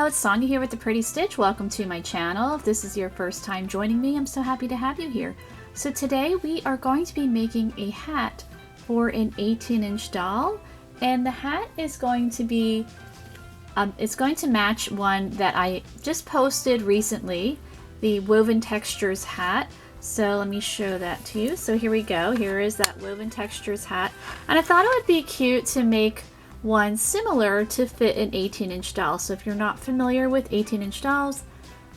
it's Sonia here with The Pretty Stitch. Welcome to my channel. If this is your first time joining me, I'm so happy to have you here. So today we are going to be making a hat for an 18-inch doll, and the hat is going to be, it's going to match one that I just posted recently, the Woven Textures hat. So let me show that to you. So here we go. Here is that Woven Textures hat, and I thought it would be cute to make one similar to fit an 18-inch doll. So if you're not familiar with 18-inch dolls,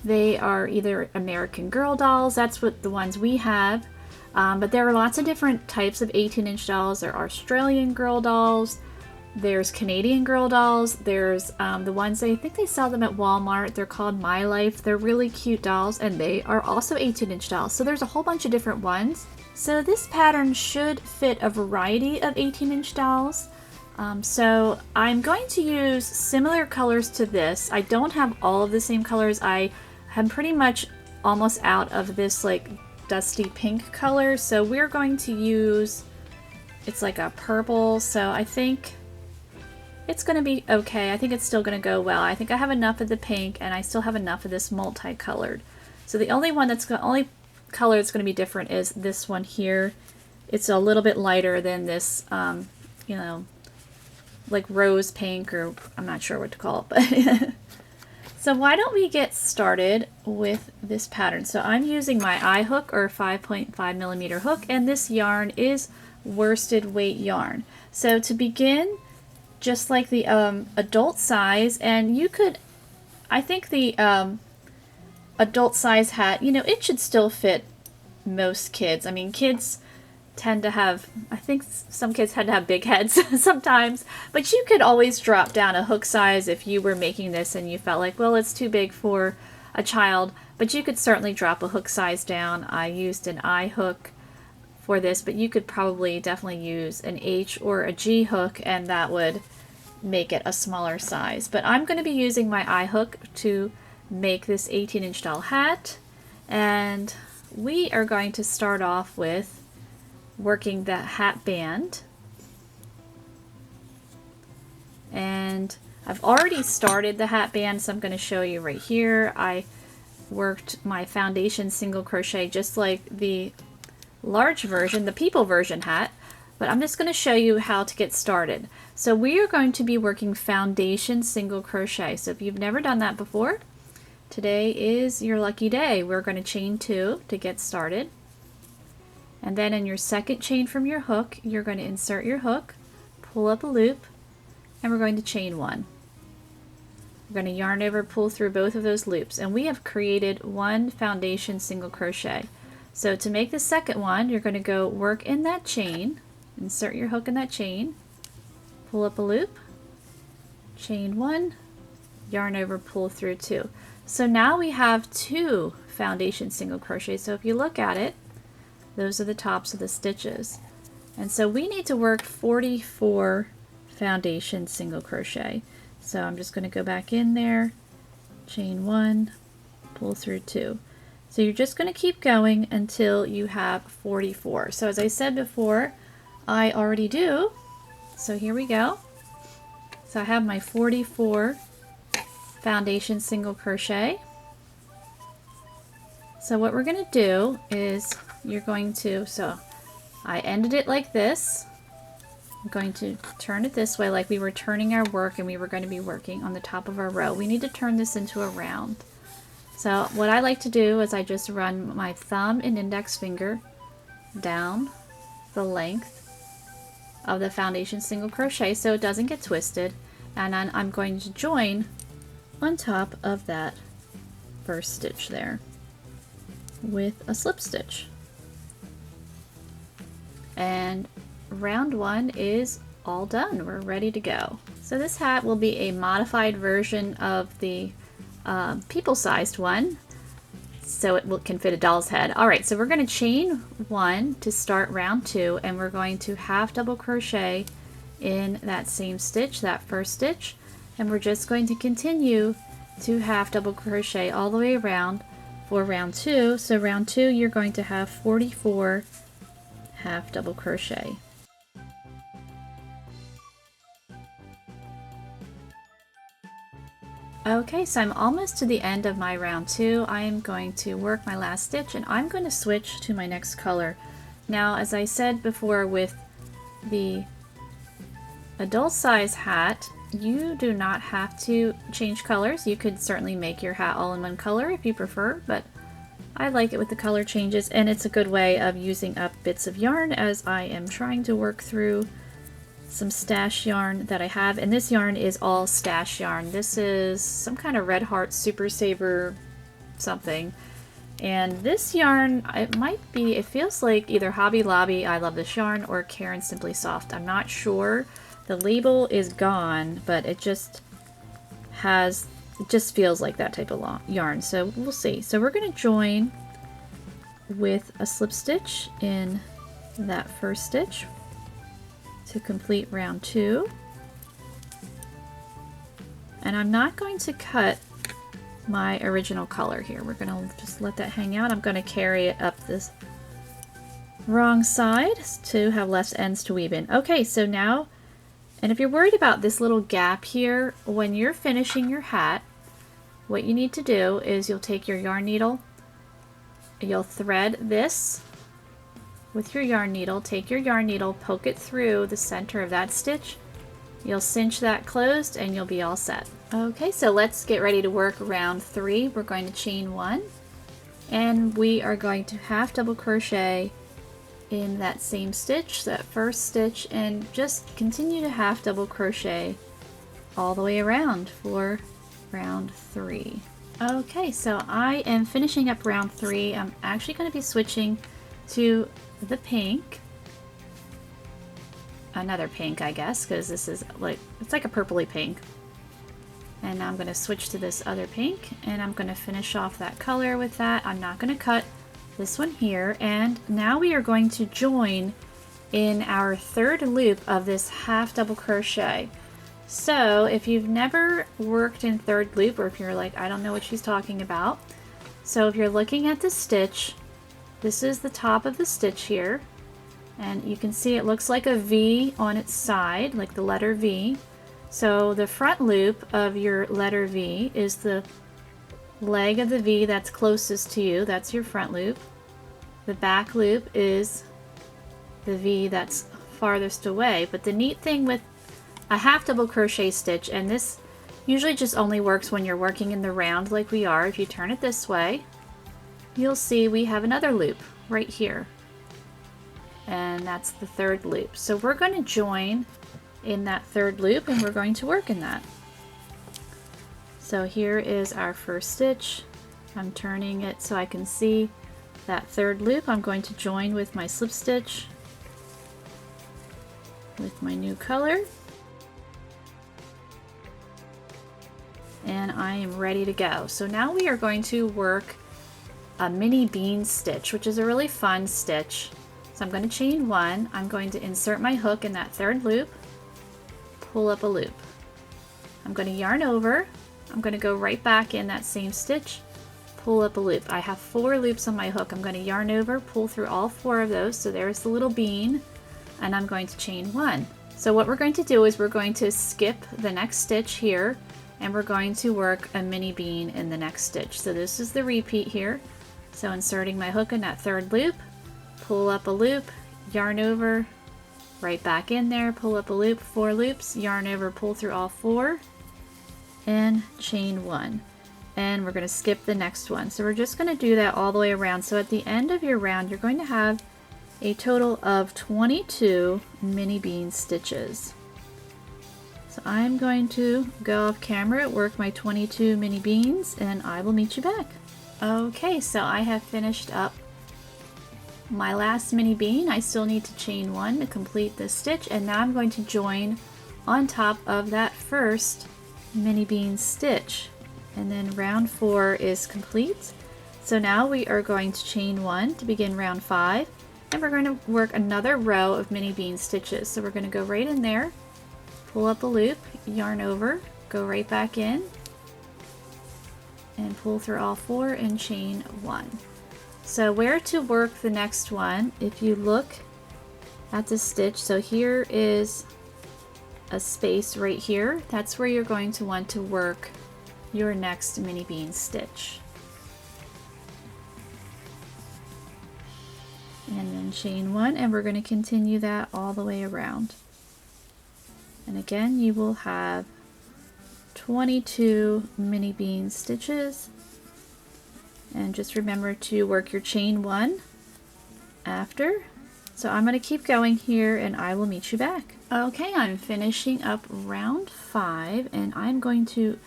they are either American Girl dolls, that's what the ones we have, but there are lots of different types of 18-inch dolls. There are Australian Girl dolls, there's Canadian Girl dolls, there's the ones, I think they sell them at Walmart, they're called My Life. They're really cute dolls, and they are also 18-inch dolls. So there's a whole bunch of different ones. So this pattern should fit a variety of 18-inch dolls. So I'm going to use similar colors to this. I don't have all of the same colors. I am pretty much almost out of this like dusty pink color. So we're going to use, it's like a purple. So I think it's going to be okay. I think it's still going to go well. I think I have enough of the pink and I still have enough of this multicolored. So the only one that's only color that's going to be different is this one here. It's a little bit lighter than this, you know, like rose pink, or I'm not sure what to call it, but so why don't we get started with this pattern. So I'm using my eye hook, or 5.5mm hook, and this yarn is worsted weight yarn. So to begin, just like the adult size, and you could, I think the adult size hat, you know, it should still fit most kids. I mean, kids tend to have, I think some kids tend to have big heads sometimes, but you could always drop down a hook size if you were making this and you felt like, well, it's too big for a child, but you could certainly drop a hook size down. I used an I hook for this, but you could probably definitely use an H or a G hook, and that would make it a smaller size. But I'm going to be using my I hook to make this 18-inch doll hat, and we are going to start off with working the hat band. And I've already started the hat band, so I'm going to show you right here. I worked my foundation single crochet just like the large version, the people version hat, but I'm just going to show you how to get started. So we are going to be working foundation single crochet. So if you've never done that before, today is your lucky day. We're going to chain 2 to get started. And then in your second chain from your hook, you're going to insert your hook, pull up a loop, and we're going to chain 1. We're going to yarn over, pull through both of those loops, and we have created one foundation single crochet. So to make the second one, you're going to go work in that chain, insert your hook in that chain, pull up a loop, chain 1, yarn over, pull through 2. So now we have 2 foundation single crochets. So if you look at it, those are the tops of the stitches. And so we need to work 44 foundation single crochet. So I'm just going to go back in there, chain 1, pull through 2. So you're just going to keep going until you have 44. So as I said before, I already do. So here we go. So I have my 44 foundation single crochet. So what we're going to do is you're going to, so I ended it like this. I'm going to turn it this way like we were turning our work and we were going to be working on the top of our row. We need to turn this into a round. So what I like to do is I just run my thumb and index finger down the length of the foundation single crochet so it doesn't get twisted, and then I'm going to join on top of that first stitch there with a slip stitch. And round 1 is all done. We're ready to go. So this hat will be a modified version of the people-sized one, so it can fit a doll's head. Alright, so we're going to chain 1 to start round 2, and we're going to half double crochet in that same stitch, that first stitch, and we're just going to continue to half double crochet all the way around for round 2. So round 2 you're going to have 44 half double crochet. Okay, so I'm almost to the end of my round 2. I am going to work my last stitch and I'm going to switch to my next color. Now, as I said before with the adult size hat, you do not have to change colors. You could certainly make your hat all in one color if you prefer, but I like it with the color changes, and it's a good way of using up bits of yarn as I am trying to work through some stash yarn that I have. And this yarn is all stash yarn. This is some kind of Red Heart Super Saver something. And this yarn, it feels like either Hobby Lobby, I love this yarn, or Karen Simply Soft. I'm not sure. The label is gone, but it just feels like that type of yarn. So we'll see. So we're going to join with a slip stitch in that first stitch to complete round 2. And I'm not going to cut my original color here. We're going to just let that hang out. I'm going to carry it up this wrong side to have less ends to weave in. Okay, so now, and if you're worried about this little gap here, when you're finishing your hat, what you need to do is you'll take your yarn needle, you'll thread this with your yarn needle, take your yarn needle, poke it through the center of that stitch, you'll cinch that closed, and you'll be all set. Okay, so let's get ready to work round 3. We're going to chain 1, and we are going to half double crochet in that same stitch, that first stitch, and just continue to half double crochet all the way around for round 3. Okay, so I am finishing up round 3. I'm actually going to be switching to the pink, another pink, I guess, because this is like, it's like a purpley pink. And now I'm going to switch to this other pink, and I'm going to finish off that color with that. I'm not going to cut this one here, and now we are going to join in our third loop of this half double crochet. So if you've never worked in third loop, or if you're like, I don't know what she's talking about, so if you're looking at the stitch, this is the top of the stitch here, and you can see it looks like a V on its side, like the letter V. So the front loop of your letter V is the leg of the V that's closest to you. That's your front loop. The back loop is the V that's farthest away. But the neat thing with a half double crochet stitch, and this usually just only works when you're working in the round like we are, if you turn it this way, you'll see we have another loop right here. And that's the third loop. So we're going to join in that third loop, and we're going to work in that. So here is our first stitch. I'm turning it so I can see that third loop. I'm going to join with my slip stitch with my new color, and I am ready to go. So now we are going to work a mini bean stitch, which is a really fun stitch. So I'm going to chain 1. I'm going to insert my hook in that third loop, pull up a loop. I'm going to yarn over. I'm going to go right back in that same stitch, pull up a loop. I have 4 loops on my hook. I'm going to yarn over, pull through all 4 of those. So there's the little bean, and I'm going to chain 1. So what we're going to do is we're going to skip the next stitch here, and we're going to work a mini bean in the next stitch. So this is the repeat here. So inserting my hook in that third loop, pull up a loop, yarn over, right back in there, pull up a loop, 4 loops, yarn over, pull through all 4, and chain 1. And we're going to skip the next one. So we're just going to do that all the way around. So at the end of your round, you're going to have a total of 22 mini bean stitches. So I'm going to go off camera, work my 22 mini beans, and I will meet you back. Okay, so I have finished up my last mini bean. I still need to chain 1 to complete this stitch, and now I'm going to join on top of that first mini bean stitch, and then round 4 is complete. So now we are going to chain 1 to begin round 5, and we're going to work another row of mini bean stitches. So we're going to go right in there, pull up a loop, yarn over, go right back in, and pull through all 4 and chain 1. So where to work the next one, if you look at the stitch, so here is a space right here. That's where you're going to want to work your next mini bean stitch. And then chain 1, and we're going to continue that all the way around. And again, you will have 22 mini bean stitches. And just remember to work your chain 1 after. So I'm going to keep going here and I will meet you back. Okay, I'm finishing up round 5 and I'm going to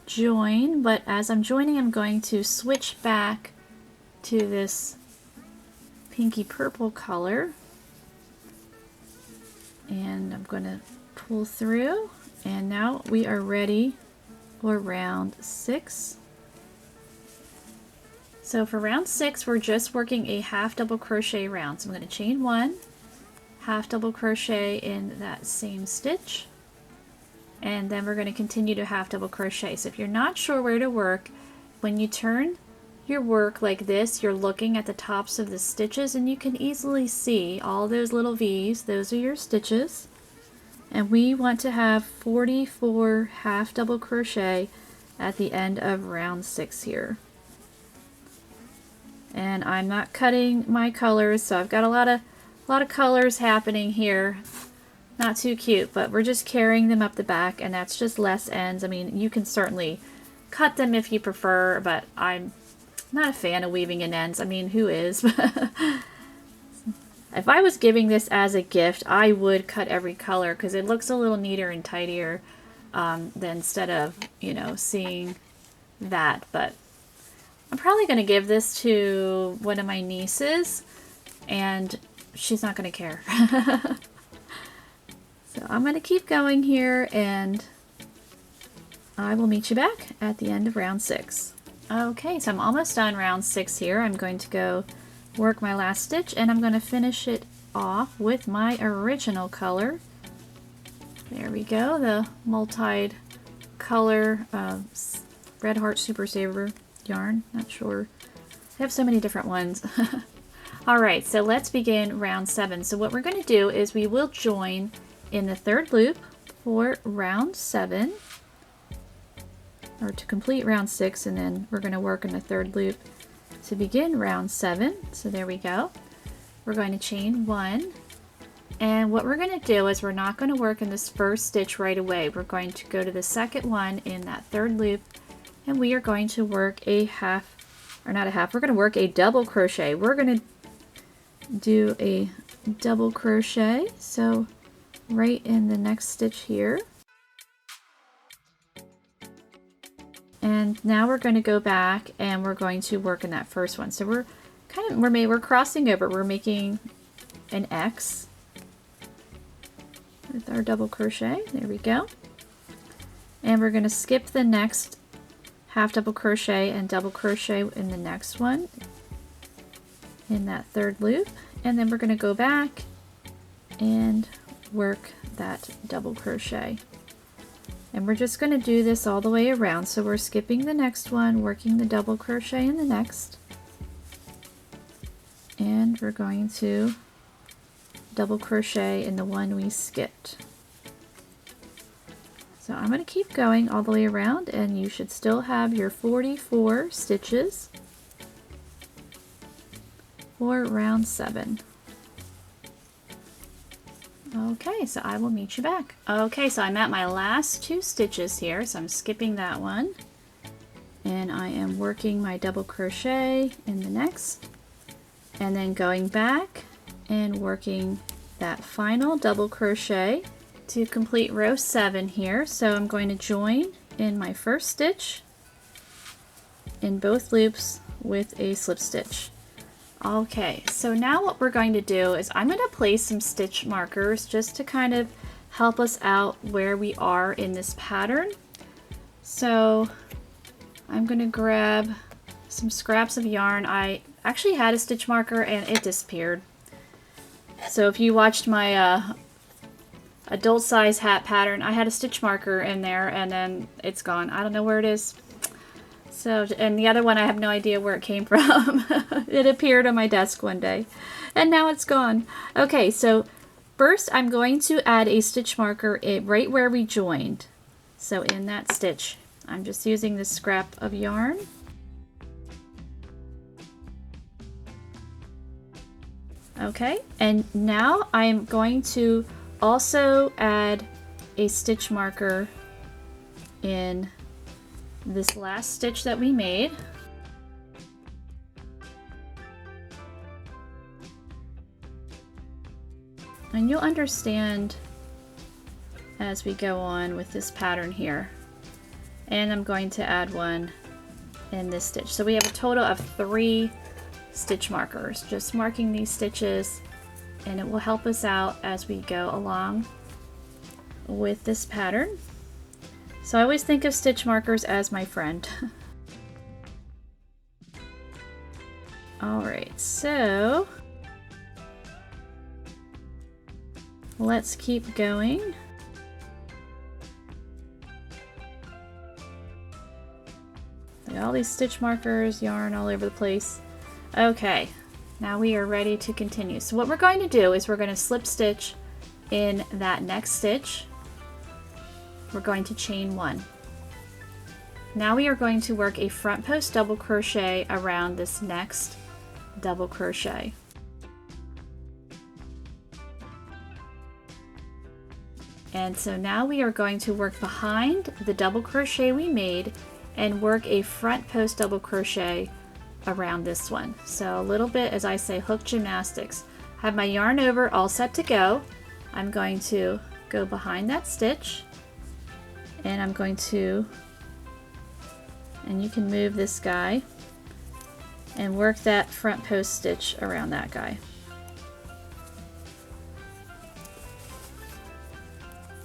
join, but as I'm joining, I'm going to switch back to this pinky purple color. And I'm going to pull through, and now we are ready for round 6. So for round 6, we're just working a half double crochet round. So I'm going to chain 1, half double crochet in that same stitch, and then we're going to continue to half double crochet. So if you're not sure where to work, when you turn your work like this, you're looking at the tops of the stitches and you can easily see all those little V's. Those are your stitches. And we want to have 44 half double crochet at the end of round 6 here. And I'm not cutting my colors, so I've got a lot of colors happening here. Not too cute, but we're just carrying them up the back, and that's just less ends. I mean, you can certainly cut them if you prefer, but I'm not a fan of weaving in ends. I mean, who is? If I was giving this as a gift, I would cut every color because it looks a little neater and tidier than instead of, you know, seeing that. But I'm probably going to give this to one of my nieces, and she's not going to care. So I'm going to keep going here, and I will meet you back at the end of round 6. Okay, so I'm almost done round 6 here. I'm going to go work my last stitch, and I'm going to finish it off with my original color. There we go, the multi-color Red Heart Super Saver yarn. Not sure. I have so many different ones. Alright, so let's begin round 7. So what we're going to do is we will join in the 3rd loop for round 7, or to complete round 6, and then we're going to work in the 3rd loop to begin round 7. So there we go. We're going to chain 1, and what we're going to do is we're not going to work in this first stitch right away. We're going to go to the 2nd one in that 3rd loop, and we are going to work a half, or not a half, we're going to work a double crochet. We're going to do a double crochet, so right in the next stitch here. And now we're going to go back and we're going to work in that first one. So we're crossing over. We're making an X with our double crochet. There we go. And we're going to skip the next half double crochet and double crochet in the next one in that 3rd loop. And then we're going to go back and work that double crochet. And we're just going to do this all the way around. So we're skipping the next one, working the double crochet in the next, and we're going to double crochet in the one we skipped. So I'm going to keep going all the way around, and you should still have your 44 stitches for round 7. Okay, so I will meet you back. Okay, so I'm at my last 2 stitches here, so I'm skipping that one. And I am working my double crochet in the next. And then going back and working that final double crochet to complete row 7 here. So I'm going to join in my first stitch in both loops with a slip stitch. Okay, so now what we're going to do is I'm going to place some stitch markers just to kind of help us out where we are in this pattern. So I'm going to grab some scraps of yarn. I actually had a stitch marker and it disappeared. So if you watched my adult size hat pattern, I had a stitch marker in there and then it's gone. I don't know where it is. So, and the other one, I have no idea where it came from. It appeared on my desk one day, and now it's gone. Okay, so first I'm going to add a stitch marker right where we joined. So in that stitch, I'm just using this scrap of yarn. Okay, and now I'm going to also add a stitch marker in this last stitch that we made. And you'll understand as we go on with this pattern here. And I'm going to add one in this stitch. So we have a total of 3 stitch markers. Just marking these stitches, and it will help us out as we go along with this pattern. So I always think of stitch markers as my friend. Alright, so let's keep going. All these stitch markers, yarn all over the place. Okay, now we are ready to continue. So what we're going to do is we're going to slip stitch in that next stitch. We're going to chain 1. Now we are going to work a front post double crochet around this next double crochet. And so now we are going to work behind the double crochet we made and work a front post double crochet around this one. So a little bit, as I say, hook gymnastics. I have my yarn over all set to go. I'm going to go behind that stitch, and I'm going to, and you can move this guy and work that front post stitch around that guy.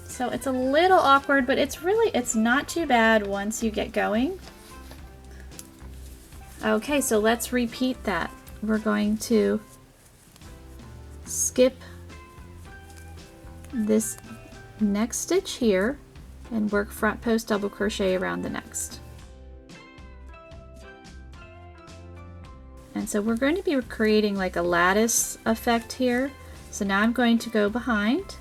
So it's a little awkward, but it's not too bad once you get going. Okay, so let's repeat that. We're going to skip this next stitch here and work front post double crochet around the next. And so we're going to be creating like a lattice effect here. So now I'm going to go behind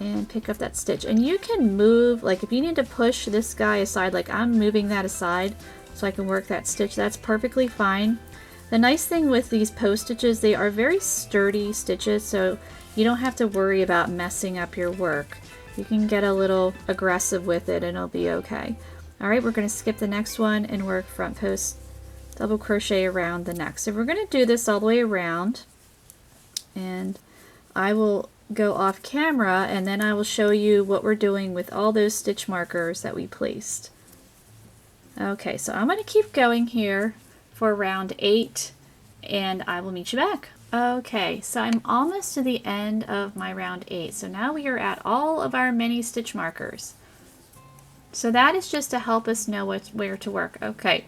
and pick up that stitch, and you can move, like if you need to push this guy aside, like I'm moving that aside so I can work that stitch, that's perfectly fine. The nice thing with these post stitches, they are very sturdy stitches, so you don't have to worry about messing up your work. You can get a little aggressive with it and it'll be okay. Alright, we're going to skip the next one and work front post double crochet around the next. So we're going to do this all the way around, and I will go off camera and then I will show you what we're doing with all those stitch markers that we placed. Okay, so I'm going to keep going here for round 8 and I will meet you back. Okay, so I'm almost to the end of my round 8. So now we are at all of our mini stitch markers. So that is just to help us know where to work. Okay.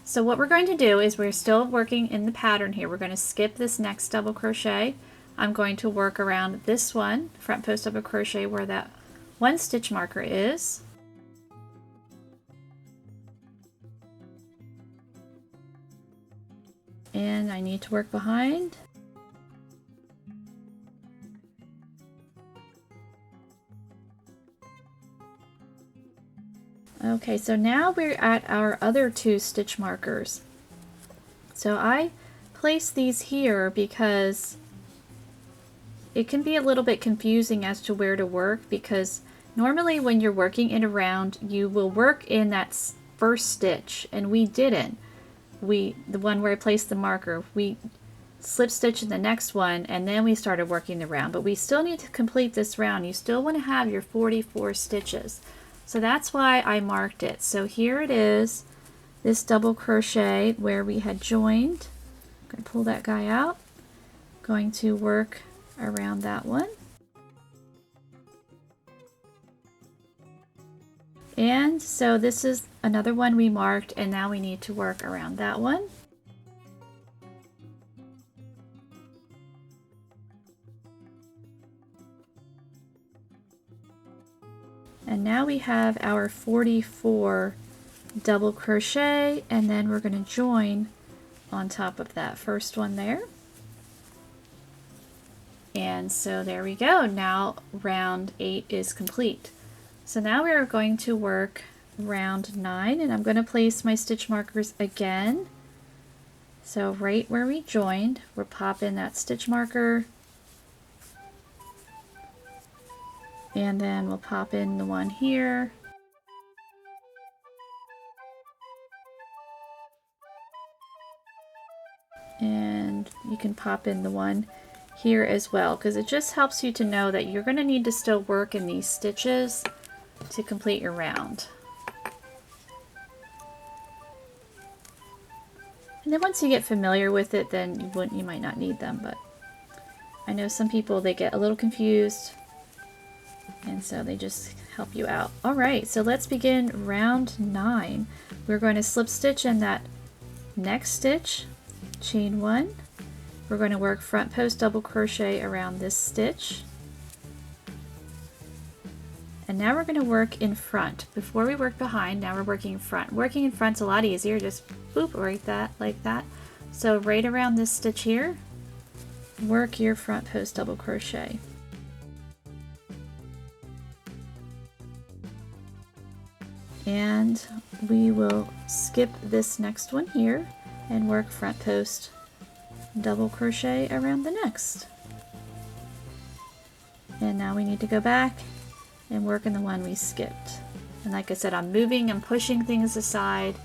So what we're going to do is we're still working in the pattern here. We're going to skip this next double crochet. I'm going to work around this one, front post double crochet where that one stitch marker is. And I need to work behind. Okay, so now we're at our other 2 stitch markers. So I place these here because it can be a little bit confusing as to where to work, because normally when you're working in a round, you will work in that first stitch, and we didn't. The one where I placed the marker, we slip stitch in the next one, and then we started working the round. But we still need to complete this round. You still want to have your 44 stitches. So that's why I marked it. So here it is, this double crochet where we had joined. I'm going to pull that guy out. Going to work around that one. And so this is another one we marked, and now we need to work around that one. And now we have our 44 double crochet, and then we're going to join on top of that first one there. And so there we go. Now round 8 is complete. So now we are going to work round 9, and I'm going to place my stitch markers again. So right where we joined, we'll pop in that stitch marker, and then we'll pop in the one here. And you can pop in the one here as well, because it just helps you to know that you're going to need to still work in these stitches to complete your round. And then once you get familiar with it, then you might not need them, but I know some people, they get a little confused, and so they just help you out. All right, so let's begin round 9. We're going to slip stitch in that next stitch, chain 1. We're going to work front post double crochet around this stitch. And now we're going to work in front. Before we work behind, now we're working in front. Working in front's a lot easier, just boop, right that, like that. So right around this stitch here, work your front post double crochet. And we will skip this next one here and work front post double crochet around the next. And now we need to go back and work in the one we skipped. And like I said, I'm moving and pushing things aside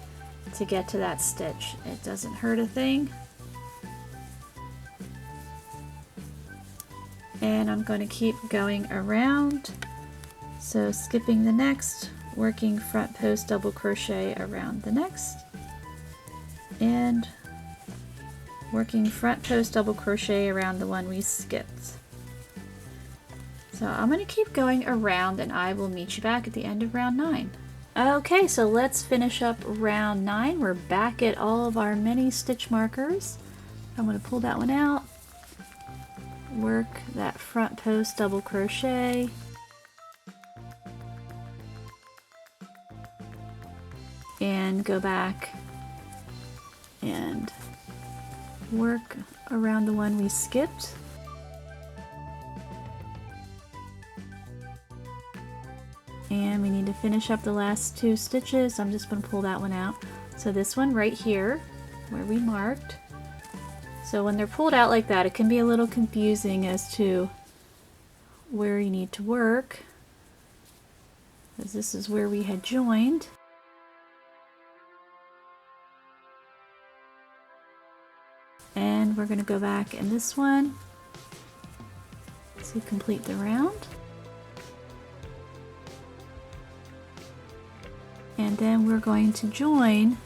to get to that stitch. It doesn't hurt a thing. And I'm going to keep going around. So skipping the next, working front post double crochet around the next, and working front post double crochet around the one we skipped. So I'm going to keep going around, and I will meet you back at the end of round 9. Okay, so let's finish up round 9. We're back at all of our mini stitch markers. I'm going to pull that one out, work that front post double crochet, and go back and work around the one we skipped. And we need to finish up the last 2 stitches. I'm just going to pull that one out. So this one right here, where we marked. So when they're pulled out like that, it can be a little confusing as to where you need to work, because this is where we had joined. And we're going to go back in this one to complete the round. And then we're going to join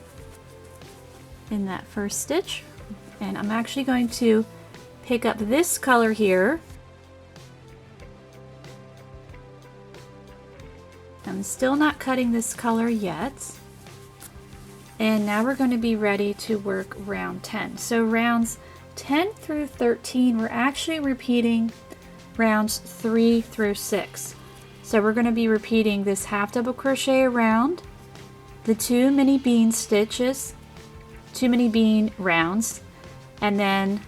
in that first stitch. And I'm actually going to pick up this color here. I'm still not cutting this color yet. And now we're going to be ready to work round 10. So rounds 10 through 13, we're actually repeating rounds 3 through 6. So we're going to be repeating this half double crochet around, the 2 mini bean stitches, 2 mini bean rounds, and then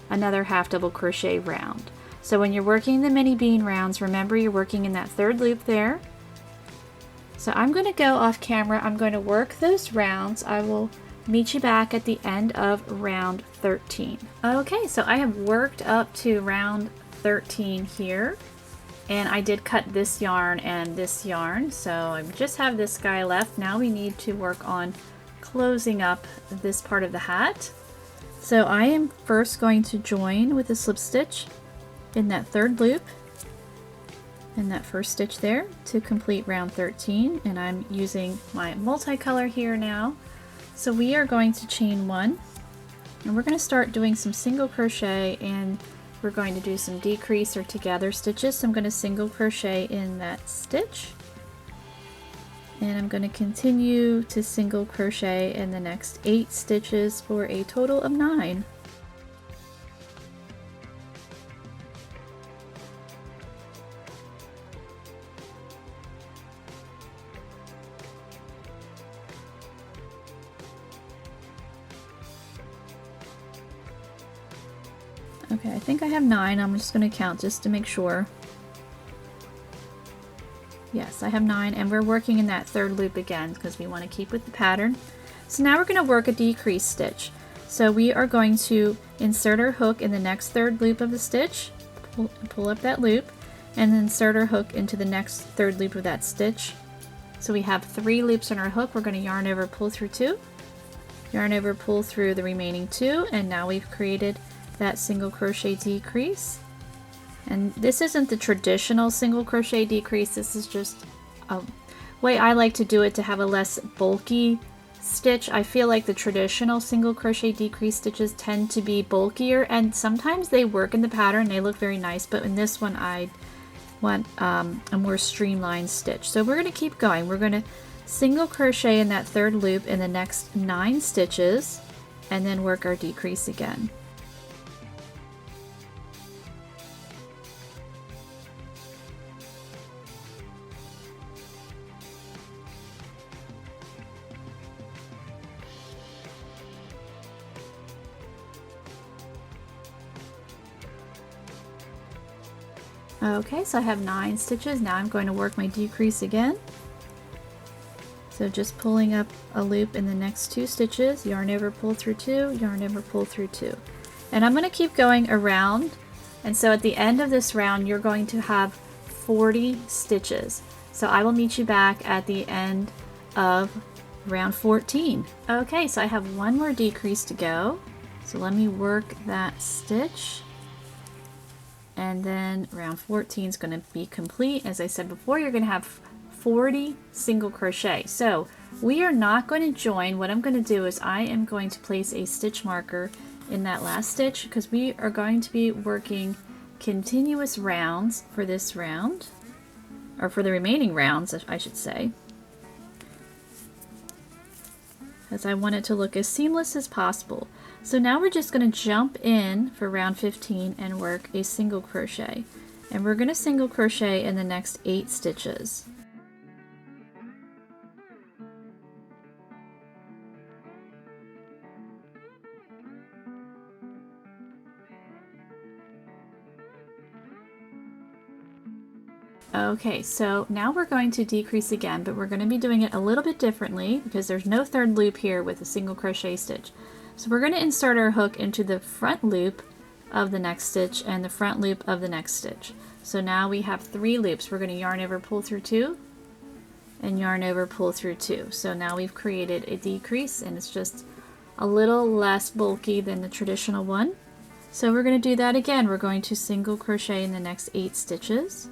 another half double crochet round. So when you're working the mini bean rounds, remember you're working in that 3rd loop there. So I'm going to go off camera. I'm going to work those rounds. I will meet you back at the end of round 13. Okay, so I have worked up to round 13 here, and I did cut this yarn and this yarn, so I just have this guy left. Now we need to work on closing up this part of the hat. So I am first going to join with a slip stitch in that 3rd loop in that first stitch there to complete round 13, and I'm using my multicolor here now. So we are going to chain 1, and we're going to start doing some single crochet, and we're going to do some decrease or together stitches. So I'm going to single crochet in that stitch, and I'm going to continue to single crochet in the next 8 stitches for a total of 9. Okay, I think I have 9. I'm just going to count just to make sure. Yes, I have 9, and we're working in that third loop again because we want to keep with the pattern. So now we're going to work a decrease stitch. So we are going to insert our hook in the next third loop of the stitch, pull up that loop, and then insert our hook into the next third loop of that stitch. So we have 3 loops on our hook. We're going to yarn over, pull through 2, yarn over, pull through the remaining 2, and now we've created that single crochet decrease. And this isn't the traditional single crochet decrease. This is just a way I like to do it to have a less bulky stitch. I feel like the traditional single crochet decrease stitches tend to be bulkier, and sometimes they work in the pattern. They look very nice, but in this one I want a more streamlined stitch. So we're going to keep going. We're going to single crochet in that third loop in the next 9 stitches and then work our decrease again. Okay, so I have 9 stitches. Now I'm going to work my decrease again. So just pulling up a loop in the next 2 stitches, yarn over, pull through 2, yarn over, pull through 2. And I'm going to keep going around. And so at the end of this round, you're going to have 40 stitches. So I will meet you back at the end of round 14. Okay, so I have 1 more decrease to go. So let me work that stitch. And then round 14 is going to be complete. As I said before, you're going to have 40 single crochet. So we are not going to join. What I'm going to do is I am going to place a stitch marker in that last stitch because we are going to be working continuous rounds for this round, or for the remaining rounds, I should say, because I want it to look as seamless as possible. So now we're just going to jump in for round 15 and work a single crochet. And we're going to single crochet in the next 8 stitches. Okay, so now we're going to decrease again, but we're going to be doing it a little bit differently because there's no third loop here with a single crochet stitch. So we're going to insert our hook into the front loop of the next stitch and the front loop of the next stitch. So now we have 3 loops. We're going to yarn over, pull through 2, and yarn over, pull through 2. So now we've created a decrease, and it's just a little less bulky than the traditional one. So we're going to do that again. We're going to single crochet in the next 8 stitches.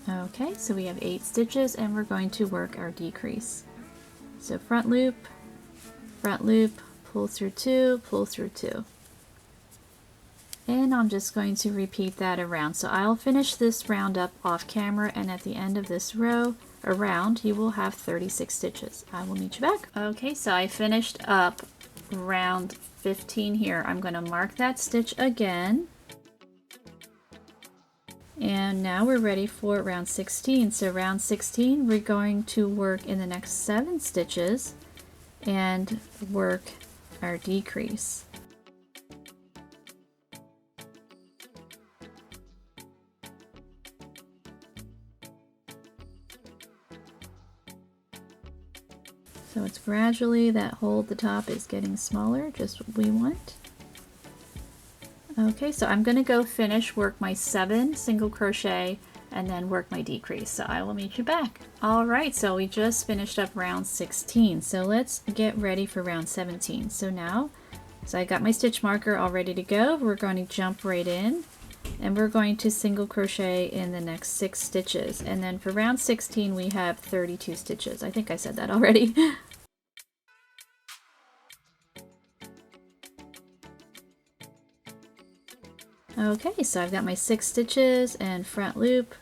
Okay, so we have 8 stitches and we're going to work our decrease. So front loop, pull through 2, pull through 2. And I'm just going to repeat that around. So I'll finish this round up off camera, and at the end of this row, or round, you will have 36 stitches. I will meet you back. Okay, so I finished up round 15 here. I'm going to mark that stitch again. And now we're ready for round 16. So round 16, we're going to work in the next 7 stitches and work our decrease. So it's gradually, that hole at the top is getting smaller, just what we want. Okay, so I'm going to go finish, work my 7 single crochet, and then work my decrease. So I will meet you back. All right, so we just finished up round 16. So let's get ready for round 17. So now, so I got my stitch marker all ready to go. We're going to jump right in, and we're going to single crochet in the next 6 stitches. And then for round 16, we have 32 stitches. I think I said that already. Okay, so I've got my 6 stitches and front loop,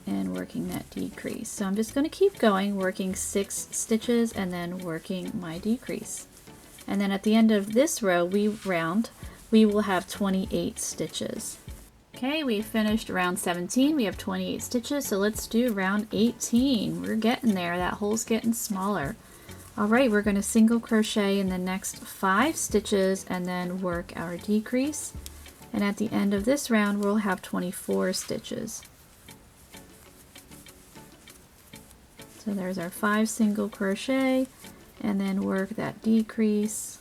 and working that decrease. So I'm just going to keep going, working 6 stitches and then working my decrease. And then at the end of this row, we will have 28 stitches. Okay, we finished round 17. We have 28 stitches, so let's do round 18. We're getting there. That hole's getting smaller. All right, we're going to single crochet in the next 5 stitches and then work our decrease. And at the end of this round, we'll have 24 stitches. So there's our 5 single crochet, and then work that decrease.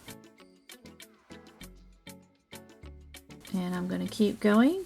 And I'm going to keep going,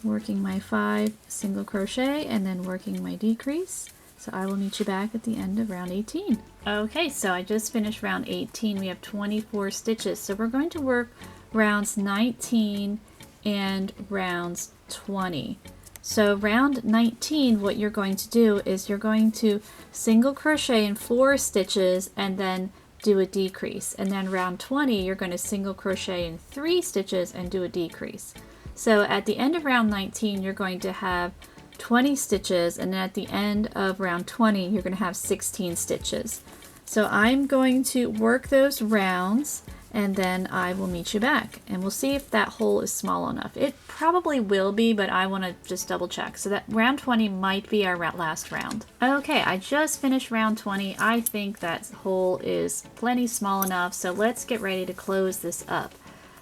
working my 5 single crochet and then working my decrease. So I will meet you back at the end of round 18. Okay, so I just finished round 18. We have 24 stitches. So we're going to work rounds 19 and rounds 20. So round 19, what you're going to do is you're going to single crochet in 4 stitches and then do a decrease. And then round 20, you're going to single crochet in 3 stitches and do a decrease. So at the end of round 19, you're going to have 20 stitches, and then at the end of round 20, you're going to have 16 stitches. So I'm going to work those rounds, and then I will meet you back, and we'll see if that hole is small enough. It probably will be, but I want to just double check. So that round 20 might be our last round. Okay, I just finished round 20. I think that hole is plenty small enough, so let's get ready to close this up.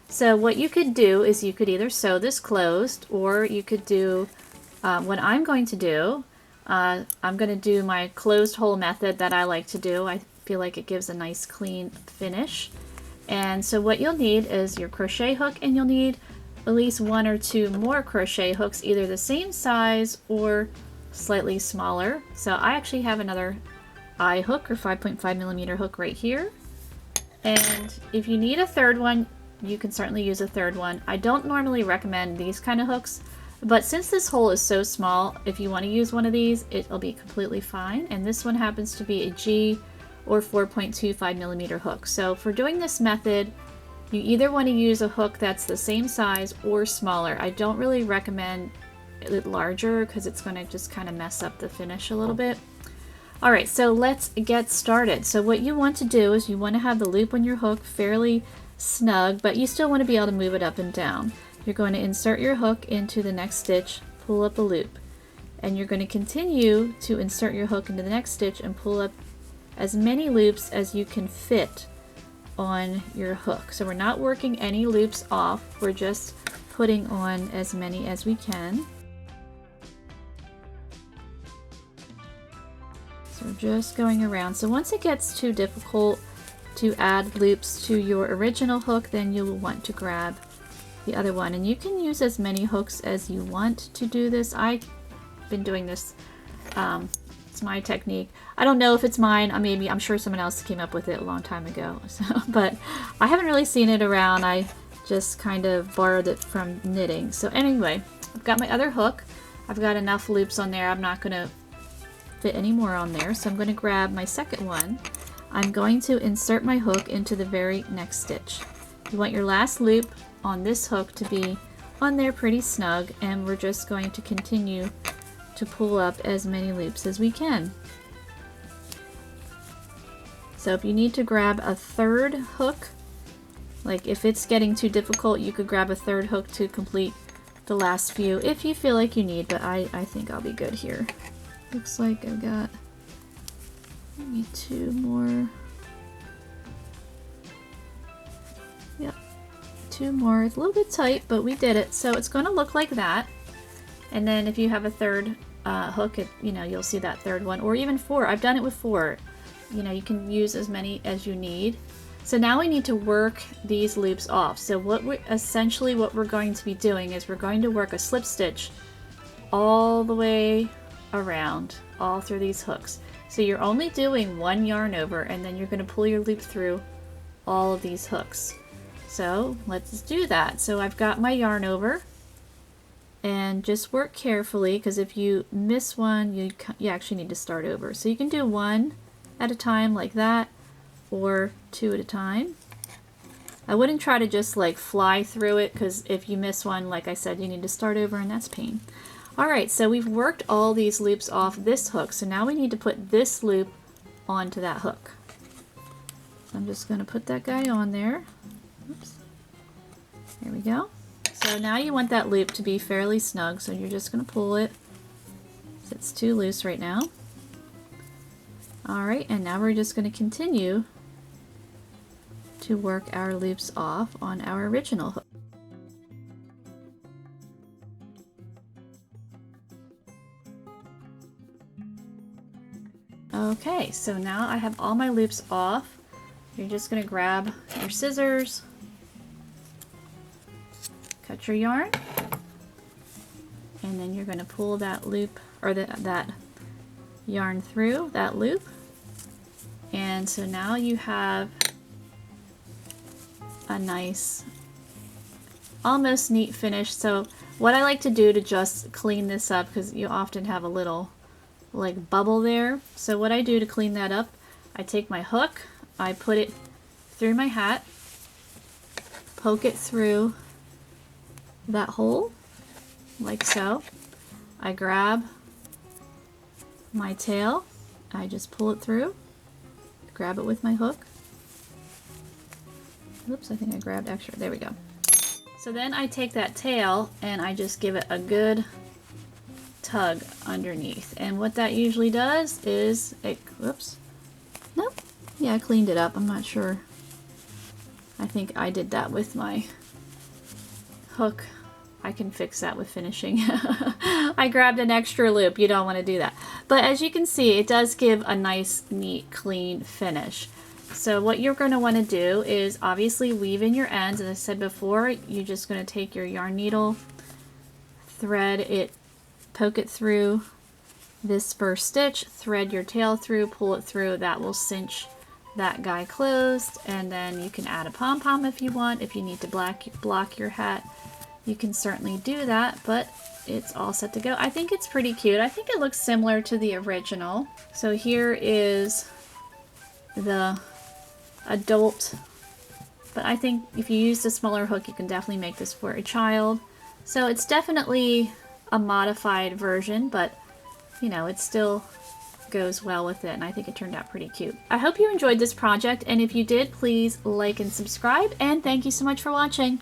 So what you could do is you could either sew this closed, or you could do what I'm going to do. I'm going to do my closed hole method that I like to do. I feel like it gives a nice clean finish. And so what you'll need is your crochet hook, and you'll need at least 1 or 2 more crochet hooks, either the same size or slightly smaller. So I actually have another eye hook or 5.5mm hook right here. And if you need a third one, you can certainly use a third one. I don't normally recommend these kind of hooks, but since this hole is so small, if you want to use one of these, it'll be completely fine. And this one happens to be a G or 4.25mm hook. So for doing this method, you either want to use a hook that's the same size or smaller. I don't really recommend it larger because it's going to just kind of mess up the finish a little bit. Alright, so let's get started. So what you want to do is you want to have the loop on your hook fairly snug, but you still want to be able to move it up and down. You're going to insert your hook into the next stitch, pull up a loop, and you're going to continue to insert your hook into the next stitch and pull up as many loops as you can fit on your hook. So we're not working any loops off, we're just putting on as many as we can. So we're just going around. So once it gets too difficult to add loops to your original hook, then you'll want to grab the other one, and you can use as many hooks as you want to do this. I've been doing this, it's my technique. I don't know if it's mine. I'm sure someone else came up with it a long time ago, so, but I haven't really seen it around. I just kind of borrowed it from knitting. So anyway, I've got my other hook. I've got enough loops on there. I'm not going to fit any more on there, so I'm going to grab my second one. I'm going to insert my hook into the very next stitch. You want your last loop on this hook to be on there pretty snug, and we're just going to continue to pull up as many loops as we can. So if you need to grab a third hook, like if it's getting too difficult, you could grab a third hook to complete the last few if you feel like you need, but I think I'll be good here. Looks like I've got maybe 2 more. Yep, 2 more. It's a little bit tight, but we did it. So it's going to look like that. And then if you have a third hook, you'll see that third one, or even 4. I've done it with 4. You can use as many as you need. So now we need to work these loops off. So what we're going to be doing is we're going to work a slip stitch all the way around, all through these hooks. So you're only doing 1 yarn over, and then you're going to pull your loop through all of these hooks. So let's do that. So I've got my yarn over, and just work carefully, because if you miss one, you actually need to start over. So you can do 1 at a time like that, or 2 at a time. I wouldn't try to just like fly through it, because if you miss one, like I said, you need to start over, and that's pain. Alright, so we've worked all these loops off this hook, so now we need to put this loop onto that hook. So I'm just going to put that guy on there. Oops. There we go. So now you want that loop to be fairly snug, so you're just going to pull it. It's too loose right now. Alright, and now we're just going to continue to work our loops off on our original hook. Okay, so now I have all my loops off. You're just going to grab your scissors, cut your yarn, and then you're going to pull that loop, or that yarn through that loop. And so now you have a nice, almost neat finish. So what I like to do to just clean this up, because you often have a little like bubble there. So what I do to clean that up, I take my hook, I put it through my hat, poke it through that hole, like so. I grab my tail, I just pull it through, grab it with my hook. Oops, I think I grabbed extra. There we go. So then I take that tail and I just give it a good tug underneath. And what that usually does is it, whoops, nope, yeah, I cleaned it up. I'm not sure. I think I did that with my hook. I can fix that with finishing. I grabbed an extra loop. You don't want to do that. But as you can see, it does give a nice, neat, clean finish. So what you're going to want to do is obviously weave in your ends. As I said before, you're just going to take your yarn needle, thread it, poke it through this first stitch, thread your tail through, pull it through. That will cinch that guy closed, and then you can add a pom-pom if you want. If you need to block your hat, you can certainly do that, but it's all set to go. I think it's pretty cute. I think it looks similar to the original. So here is the adult, but I think if you use a smaller hook, you can definitely make this for a child. So it's definitely a modified version, but you know, it still goes well with it, and I think it turned out pretty cute. I hope you enjoyed this project, and if you did, please like and subscribe, and thank you so much for watching.